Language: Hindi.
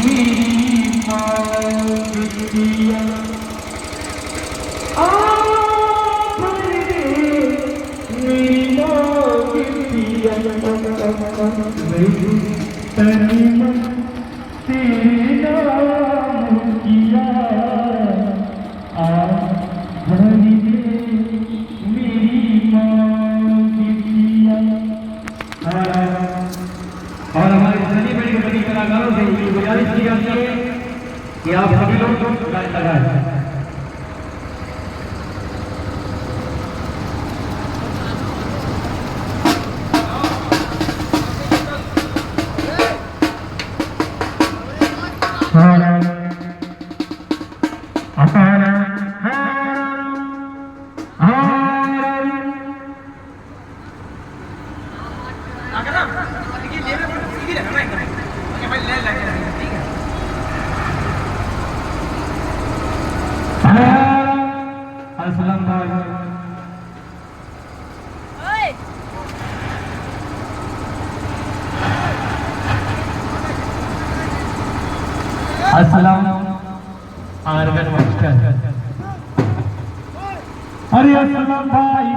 मेरी माँ बिटिया मेरी माँ बिटिया तनी मन तेरा नाम किया भरी मेरी माँ बिटिया। और हमारे सभी बड़ी बड़ी कलाकारों से ये गुजारिश की जाती है कि आप सभी लोग लगाएं। अस्सलाम आर्गन मास्टर। अरे अस्सलाम भाई।